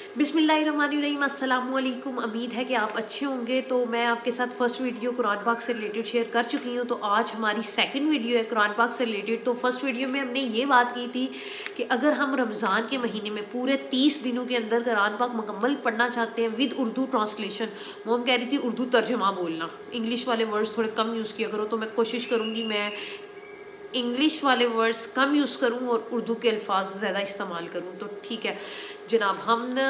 बिस्मिल्लाहिर्रहमानिर्रहीम, अस्सलाम वालेकुम। उम्मीद है कि आप अच्छे होंगे। तो मैं आपके साथ फर्स्ट वीडियो कुरान पाक से रिलेटेड शेयर कर चुकी हूँ। तो आज हमारी सेकंड वीडियो है कुरान पाक से रिलेटेड। तो फर्स्ट वीडियो में हमने ये बात की थी कि अगर हम रमज़ान के महीने में पूरे 30 दिनों के अंदर कुरान पाक मुकम्मल पढ़ना चाहते हैं विद उर्दू ट्रांसलेशन, वो हम कह रही थी उर्दू तर्जमा बोलना, इंग्लिश वाले वर्ड्स थोड़े कम यूज़ किया करो। तो मैं कोशिश करूँगी मैं इंग्लिश वाले वर्ड्स कम यूज़ करूँ और उर्दू के अल्फाज ज़्यादा इस्तेमाल करूँ। तो ठीक है जनाब, हम न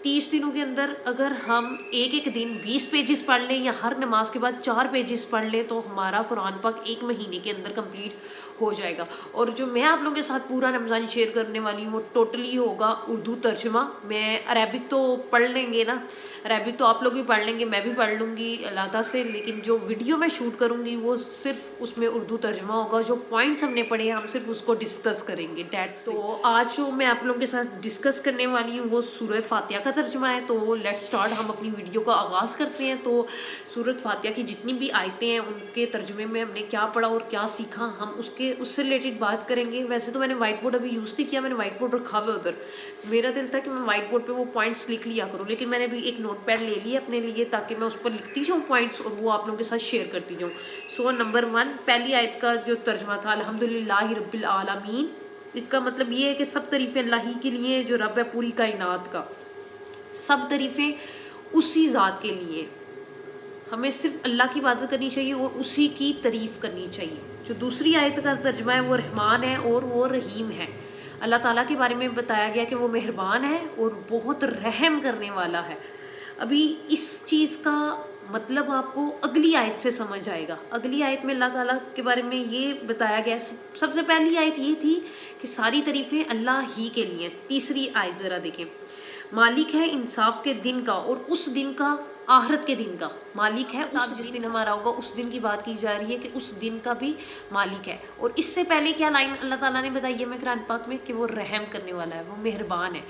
30 दिनों के अंदर अगर हम एक एक दिन 20 पेजेस पढ़ लें या हर नमाज के बाद 4 पेजेस पढ़ लें तो हमारा कुरान पाक एक महीने के अंदर कंप्लीट हो जाएगा। और जो मैं आप लोगों के साथ पूरा रमज़ान शेयर करने वाली हूँ वो टोटली होगा उर्दू तर्जुमा। मैं अरबिक तो पढ़ लेंगे ना, अरबिक तो आप लोग भी पढ़ लेंगे, मैं भी पढ़ लूँगी अल्लाह ताला से, लेकिन जो वीडियो मैं शूट करूँगी वो सिर्फ उसमें उर्दू तर्जुमा होगा। जो पॉइंट्स हमने पढ़े हैं हम सिर्फ उसको डिस्कस करेंगे डैट। तो आज जो मैं आप लोगों के साथ डिस्कस करने वाली हूँ वो सूरह फातिहा का तर्जुमा है। तो लेट्स स्टार्ट, हम अपनी वीडियो का आगाज़ करते हैं। तो सूरह फातिहा की जितनी भी आयतें हैं उनके तर्जुमे में हमने क्या पढ़ा और क्या सीखा हम उससे रिलेटेड बात करेंगे। वैसे तो मैंने वाइट बोर्ड अभी यूज़ नहीं किया, मैंने वाइट बोर्ड रखा हुआ उधर। मेरा दिल था कि मैं वाइट बोर्ड पे वो पॉइंट्स लिख लिया करूँ, लेकिन मैंने अभी एक नोट पैड ले लिया अपने लिए ताकि मैं उस पर लिखती जाऊँ पॉइंट्स और वो आप लोगों के साथ शेयर करती जाऊँ। सो नंबर 1 पहली आयत का जो तर्जुमा था अल्हम्दुलिल्लाहि रब्बिल आलमीन, इसका मतलब ये है कि सब तारीफ़ें अल्लाह ही के लिए जो रब है पूरी कायनात का, सब तारीफ़ें उसी ज़ात के लिए। हमें सिर्फ अल्लाह की इबादत करनी चाहिए और उसी की तारीफ़ करनी चाहिए। जो दूसरी आयत का तर्जुमा है वो रहमान है और वो रहीम है। अल्लाह ताला के बारे में बताया गया कि वो मेहरबान है और बहुत रहम करने वाला है। अभी इस चीज़ का मतलब आपको अगली आयत से समझ आएगा। अगली आयत में अल्लाह ताला के बारे में ये बताया गया है। सबसे पहली आयत ये थी कि सारी तारीफ़ें अल्लाह ही के लिए। तीसरी आयत ज़रा देखें, मालिक है इंसाफ के दिन का और उस दिन का, आखिरत के दिन का मालिक है। उस जिस दिन हमारा होगा उस दिन की बात की जा रही है कि उस दिन का भी मालिक है। और इससे पहले क्या लाइन अल्लाह ताला ने बताई है कुरान पाक में कि वो रहम करने वाला है, वो मेहरबान है।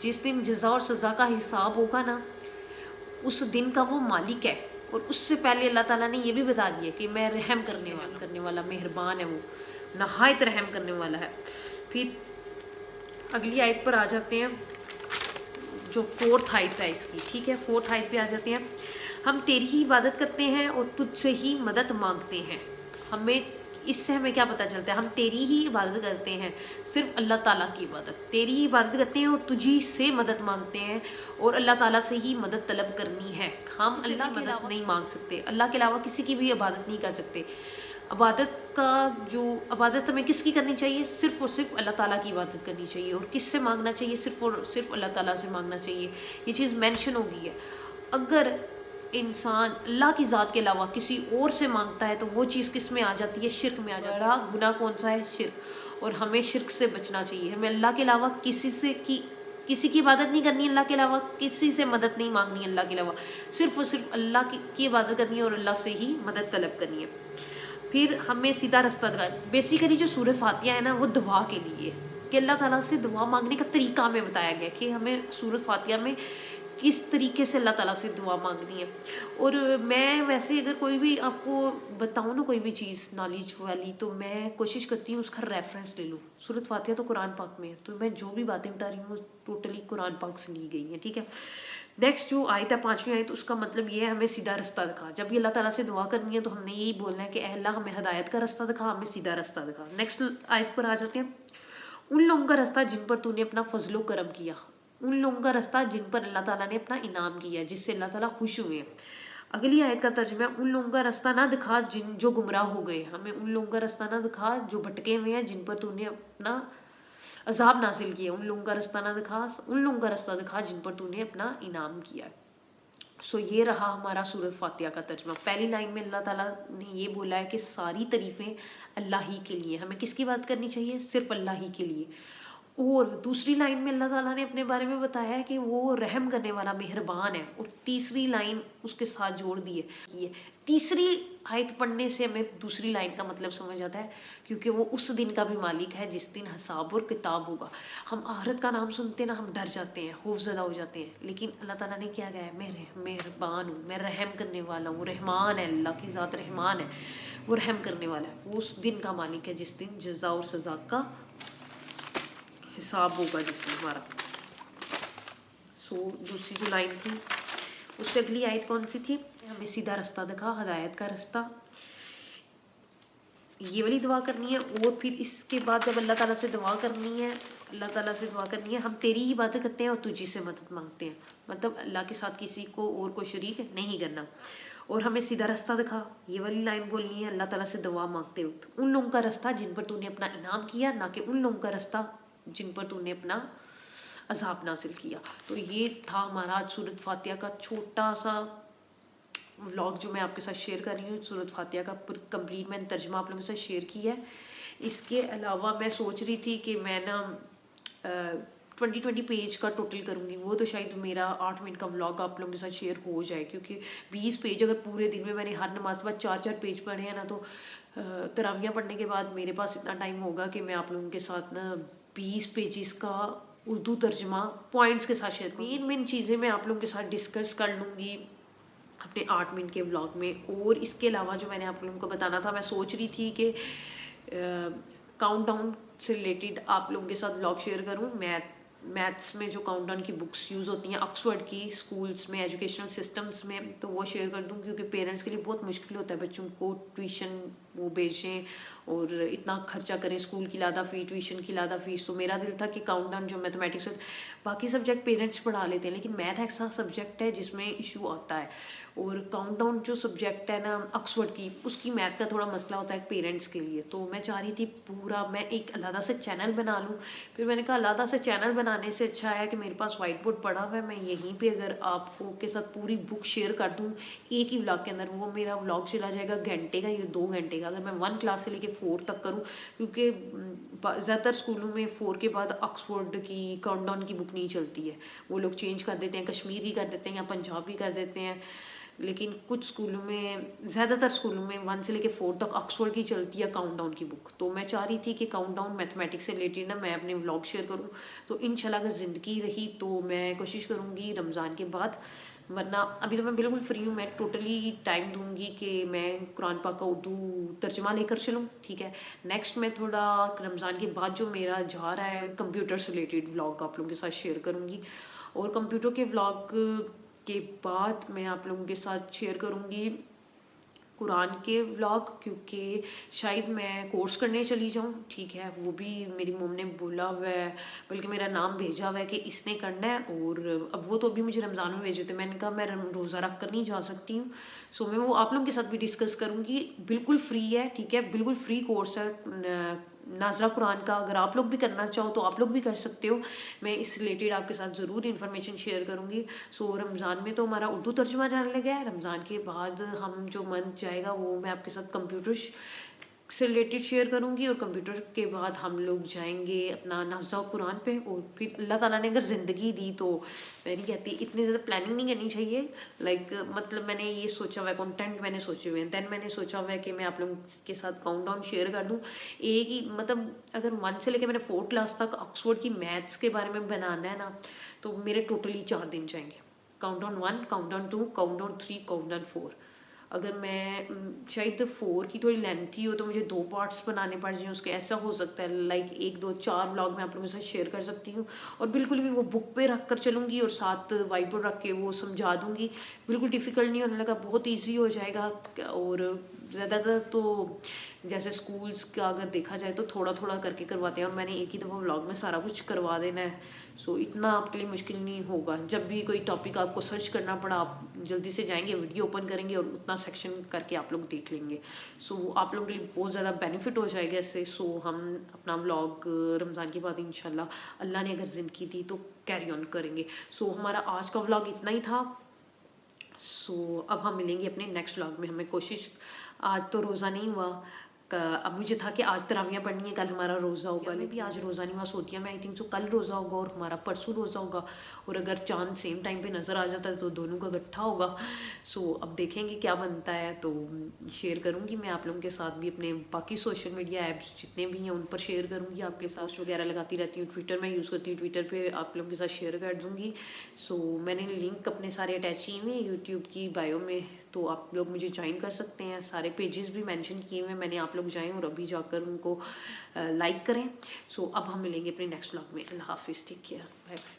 जिस दिन जज़ा और सज़ा का हिसाब होगा ना उस दिन का वो मालिक है। और उससे पहले अल्लाह ताला ने ये भी बता दिया कि मैं रहम करने वाला मेहरबान है, वो नहायत रहम करने वाला है। फिर अगली आयत पर आ जाते हैं जो फोर्थ आयत है इसकी, ठीक है। फोर्थ आयत पे आ जाते हैं, हम तेरी ही इबादत करते हैं और तुझसे ही मदद मांगते हैं। इससे हमें क्या पता चलता है, हम तेरी ही इबादत करते हैं, सिर्फ अल्लाह ताला की इबादत, तेरी ही इबादत करते हैं और तुझी से मदद मांगते हैं और अल्लाह ताला से ही मदद तलब करनी है। हम अल्लाह की मदद नहीं मांग सकते, अल्लाह के अलावा किसी की भी इबादत नहीं कर सकते। इबादत हमें किसकी करनी चाहिए, सिर्फ़ और सिर्फ अल्लाह ताला की इबादत करनी चाहिए। और किससे मांगना चाहिए, सिर्फ़ और सिर्फ अल्लाह ताला से मांगना चाहिए। ये चीज़ मेंशन होगी है। अगर इंसान अल्लाह की ज़ात के अलावा किसी और से मांगता है तो वो चीज़ किस में आ जाती है, शिर्क में आ जाती है। बड़ा गुनाह कौन सा है, शिर्क। और हमें शिर्क से बचना चाहिए। हमें अल्लाह के अलावा किसी की इबादत नहीं करनी, अल्लाह के अलावा किसी से मदद नहीं मांगनी, अल्लाह के अलावा सिर्फ़ और सिर्फ अल्लाह की इबादत करनी है और अल्लाह से ही मदद तलब करनी है। फिर हमें सीधा रास्ता दिखाया। बेसिकली जो सूरह फातिहा है ना वो दुआ के लिए, कि अल्लाह ताला से दुआ मांगने का तरीका हमें बताया गया कि हमें सूरह फातिहा में किस तरीके से अल्लाह ताला से दुआ मांगनी है। और मैं वैसे अगर कोई भी आपको बताऊँ ना कोई भी चीज़ नॉलेज वाली, तो मैं कोशिश करती हूँ उसका रेफरेंस ले लूँ। सूरह फातिहा तो कुरान पाक में है, तो मैं जो भी बातें बता रही हूँ टोटली कुरान पाक से ली गई हैं, ठीक है। नेक्स्ट जो आयत है 5वीं आयत, उसका मतलब ये है हमें सीधा रास्ता दिखा। जब भी अल्लाह ताला से दुआ करनी है तो हमने यही बोलना है कि ऐ अल्लाह हमें हिदायत का रास्ता दिखा, हमें सीधा रास्ता दिखा। नेक्स्ट आयत पर आ जाते हैं, उन लोगों का रास्ता जिन पर तूने अपना फजलो करम किया, उन लोगों का रास्ता जिन पर अल्लाह ताला ने अपना इनाम किया, जिससे अल्लाह ताला खुश हुए हैं। अगली आयत का तर्जुमा है, उन लोगों का रास्ता ना दिखा जो गुमराह हो गए। हमें उन लोगों का रास्ता ना दिखा जो भटके हुए हैं, जिन पर तूने अपना अजाब नाजिल किया। उन लोगों का रास्ता ना दिखा, उन लोगों का रास्ता दिखा जिन पर तूने अपना इनाम किया। सो ये रहा हमारा सूरह फातिहा का तर्जुमा। पहली लाइन में अल्लाह ताला ने ये बोला है कि सारी तारीफ़ें अल्लाह ही के लिए, हमें किसकी बात करनी चाहिए, सिर्फ अल्लाह ही के लिए। और दूसरी लाइन में अल्लाह ताला ने अपने बारे में बताया है कि वो रहम करने वाला मेहरबान है। और तीसरी लाइन उसके साथ जोड़ दी है। तीसरी आयत पढ़ने से हमें दूसरी लाइन का मतलब समझ आता है, क्योंकि वो उस दिन का भी मालिक है जिस दिन हिसाब और किताब होगा। हम आखिरत का नाम सुनते ना हम डर जाते हैं, खौफज़दा हो जाते हैं, लेकिन अल्लाह ताला ने क्या कहा है, मैं मेहरबान हूँ, मैं रहम करने वाला हूँ। रहमान है, अल्लाह की ज़ात रहमान है, वो रहम करने वाला है। वो उस दिन का मालिक है जिस दिन जज़ा और सज़ा का हिसाब होगा, जिस दिन हमारा। سو دوسری جو لائن تھی اس سے اگلی آیت کون سی تھی؟ ہمیں سیدھا رستہ دکھا، ہدایت کا رستہ، یہ والی دعا کرنی ہے. اور پھر اس کے بعد جب اللہ تعالیٰ سے دعا کرنی ہے، اللہ تعالیٰ سے دعا کرنی ہے، ہم تیری ہی باتیں کرتے ہیں اور تجھی سے مدد مانگتے ہیں، مطلب اللہ کے ساتھ کسی کو اور کو شریک نہیں کرنا. اور ہمیں سیدھا رستہ دکھا، یہ والی لائن بولنی ہے اللہ تعالیٰ سے دعا مانگتے وقت. ان لوگوں کا رستہ جن پر تو نے اپنا انعام کیا، نہ کہ ان لوگوں کا رستہ جن پر تو نے اپنا عذاب نازل کیا. تو یہ تھا ہمارا آج سورۃ فاتحہ کا چھوٹا سا ولاگ جو میں آپ کے ساتھ شیئر کر رہی ہوں. سورۃ فاتحہ کا کمپلیٹ میں نے ترجمہ آپ لوگوں کے ساتھ شیئر کیا ہے. اس کے علاوہ میں سوچ رہی تھی کہ میں نا 20 پیج کا ٹوٹل کروں گی. وہ تو شاید میرا 8 منٹ کا ولاگ آپ لوگوں کے ساتھ شیئر ہو جائے، کیونکہ 20 پیج اگر پورے دن میں میں نے ہر نماز کے بعد 4 پیج پڑھے ہیں نا، تو تراویح پڑھنے کے بعد میرے پاس اتنا ٹائم ہوگا کہ میں آپ لوگوں کے ساتھ نا 20 پیجز کا اردو ترجمہ پوائنٹس کے ساتھ شیئر کروں گی. مین چیزیں میں آپ لوگوں کے ساتھ ڈسکس کر لوں گی اپنے 8 منٹ کے ولاگ میں. اور اس کے علاوہ جو میں نے آپ لوگوں کو بتانا تھا، میں سوچ رہی تھی کہ کاؤنٹ ڈاؤن سے ریلیٹڈ آپ لوگوں کے ساتھ ولاگ شیئر کروں. میتھس میں جو کاؤنٹ ڈاؤن کی بکس یوز ہوتی ہیں آکسفورڈ کی اسکولس میں، ایجوکیشنل سسٹمس میں، تو وہ شیئر کر دوں، کیونکہ پیرنٹس کے لیے بہت مشکل ہوتا ہے بچوں کو ٹیوشن وہ بھیجیں اور اتنا خرچہ کریں، اسکول کی لادہ فیس، ٹیوشن کی لادہ فیس. تو میرا دل تھا کہ کاؤنٹ ڈاؤن جو میتھمیٹکس، باقی سبجیکٹ پیرنٹس پڑھا لیتے ہیں لیکن میتھ ایسا سبجیکٹ ہے جس میں ایشو آتا ہے. اور کاؤنٹ ڈاؤن جو سبجیکٹ ہے نا آکسفورڈ کی، اس کی میتھ کا تھوڑا مسئلہ ہوتا ہے پیرنٹس کے لیے. تو میں چاہ رہی تھی پورا میں ایک علیحدہ سے چینل بنا لوں. پھر میں نے کہا علیحدہ سے چینل بنانے سے اچھا ہے کہ میرے پاس وائٹ بورڈ پڑا ہوا ہے، میں یہیں پہ اگر آپ کو کے ساتھ پوری بک شیئر کر دوں ایک ہی ولاگ کے اندر، وہ میرا ولاگ چلا جائے گا گھنٹے کا یا 2 گھنٹے کا، اگر میں 1 کلاس سے لے کے 4 تک کروں. کیونکہ زیادہ تر اسکولوں میں 4 کے بعد آکسفورڈ کی کاؤنٹ ڈاؤن کی بک نہیں چلتی ہے، وہ لوگ چینج کر دیتے ہیں، کشمیری کر دیتے ہیں یا پنجابی کر دیتے ہیں. لیکن کچھ اسکولوں میں، زیادہ تر اسکولوں میں 1 سے لے کے 4 تک آکسفورڈ کی چلتی ہے کاؤنٹ ڈاؤن کی بک. تو میں چاہ رہی تھی کہ کاؤنٹ ڈاؤن میتھمیٹکس سے ریلیٹڈ نا میں اپنے ولاگ شیئر کروں. تو انشاءاللہ اگر زندگی رہی تو میں کوشش کروں گی رمضان کے بعد، ورنہ ابھی تو میں بالکل فری ہوں. میں ٹوٹلی ٹائم دوں گی کہ میں قرآن پاک کا اردو ترجمہ لے کر چلوں، ٹھیک ہے. نیکسٹ میں تھوڑا رمضان کے بعد جو میرا جا رہا ہے کمپیوٹر سے ریلیٹڈ ولاگ آپ لوگوں کے ساتھ شیئر کروں گی. اور کمپیوٹر کے ولاگ کے بعد میں آپ لوگوں کے ساتھ شیئر کروں گی قرآن کے ولاگ، کیونکہ شاید میں کورس کرنے چلی جاؤں، ٹھیک ہے. وہ بھی میری موم نے بولا ہوا ہے، بلکہ میرا نام بھیجا ہوا ہے کہ اس نے کرنا ہے. اور اب وہ تو ابھی مجھے رمضان میں بھیجے تھے، میں نے کہا میں روزہ رکھ کر نہیں جا سکتی ہوں. سو میں وہ آپ لوگوں کے ساتھ بھی ڈسکس کروں گی. بالکل فری ہے، ٹھیک ہے، بالکل فری کورس ہے ناظرہ قرآن کا. اگر آپ لوگ بھی کرنا چاہو تو آپ لوگ بھی کر سکتے ہو. میں اس ریلیٹڈ آپ کے ساتھ ضرور انفارمیشن شیئر کروں گی. سو رمضان میں تو ہمارا اردو ترجمہ جانے لگا ہے، رمضان کے بعد ہم جو منتھ جائے گا وہ میں آپ کے ساتھ کمپیوٹر سے ریلیٹڈ شیئر کروں گی. اور کمپیوٹر کے بعد ہم لوگ جائیں گے اپنا نافذہ قرآن پہ. اور پھر اللہ تعالیٰ نے اگر زندگی دی تو میں نہیں کہتی اتنی زیادہ پلاننگ نہیں کرنی چاہیے، لائک مطلب میں نے یہ سوچا ہوا ہے، کنٹینٹ میں نے سوچے ہوئے ہیں. دین میں نے سوچا ہوا ہے کہ میں آپ لوگوں کے ساتھ کاؤنٹ ڈاؤن شیئر کر دوں ایک ہی، مطلب اگر 1 سے لے کے میں نے 4 کلاس تک آکسفورڈ کی میتھس کے بارے میں بنانا ہے نا، تو میرے ٹوٹلی 4 دن جائیں گے. Count down 1، count down 2، count down 3، count down 4. اگر میں شاید 4 کی تھوڑی لینتھی ہو تو مجھے 2 پارٹس بنانے پڑ جائیں اس کے، ایسا ہو سکتا ہے. لائک 1 2 4 ولاگ میں آپ لوگوں کے ساتھ شیئر کر سکتی ہوں. اور بالکل بھی وہ بک پہ رکھ کر چلوں گی اور ساتھ وائٹ بورڈ رکھ کے وہ سمجھا دوں گی. بالکل ڈیفیکلٹ نہیں ہونے لگا، بہت ایزی ہو جائے گا. اور زیادہ تر تو جیسے اسکولس کا اگر دیکھا جائے تو تھوڑا تھوڑا کر کے کرواتے ہیں، اور میں نے ایک ہی دفعہ ولاگ میں سارا کچھ کروا دینا ہے. سو اتنا آپ کے لیے مشکل نہیں ہوگا. جب بھی کوئی ٹاپک آپ کو سرچ کرنا پڑا، آپ جلدی سے جائیں گے، ویڈیو اوپن کریں گے اور اتنا سیکشن کر کے آپ لوگ دیکھ لیں گے. سو آپ لوگوں کے لیے بہت زیادہ بینیفٹ ہو جائے گا اس سے. سو ہم اپنا ولاگ رمضان کے بعد انشاءاللہ اللہ نے اگر زندگی دی تو کیری آن کریں گے. سو ہمارا آج کا ولاگ اتنا ہی تھا. سو اب ہم ملیں گے اپنے نیکسٹ ولاگ میں. ہمیں کوشش، آج تو روزہ نہیں ہوا، اب مجھے تھا کہ آج تراویح پڑھنی ہے، کل ہمارا روزہ ہوگا. میں بھی آج روزہ نہیں ہوا، سوتیا میں آئی تھنک سو کل روزہ ہوگا اور ہمارا پرسوں روزہ ہوگا. اور اگر چاند سیم ٹائم پہ نظر آ جاتا ہے تو دونوں کا اکٹھا ہوگا. سو اب دیکھیں گے کیا بنتا ہے. تو شیئر کروں گی میں آپ لوگوں کے ساتھ بھی، اپنے باقی سوشل میڈیا ایپس جتنے بھی ہیں ان پر شیئر کروں گی آپ کے ساتھ. وغیرہ لگاتی رہتی ہوں، ٹویٹر میں یوز کرتی ہوں، ٹویٹر پہ آپ لوگوں کے ساتھ شیئر کر دوں گی. سو میں نے لنک اپنے سارے اٹیچ کیے ہوئے ہیں یوٹیوب کی بایو میں، تو آپ لوگ مجھے جوائن کر سکتے ہیں. سارے پیجز بھی مینشن کیے ہوئے ہیں میں نے، آپ لوگ جائیں اور ابھی جا کر ان کو لائک کریں. سو اب ہم ملیں گے اپنے نیکسٹ ولاگ میں. اللہ حافظ، ٹیک کیئر، بائے بائے.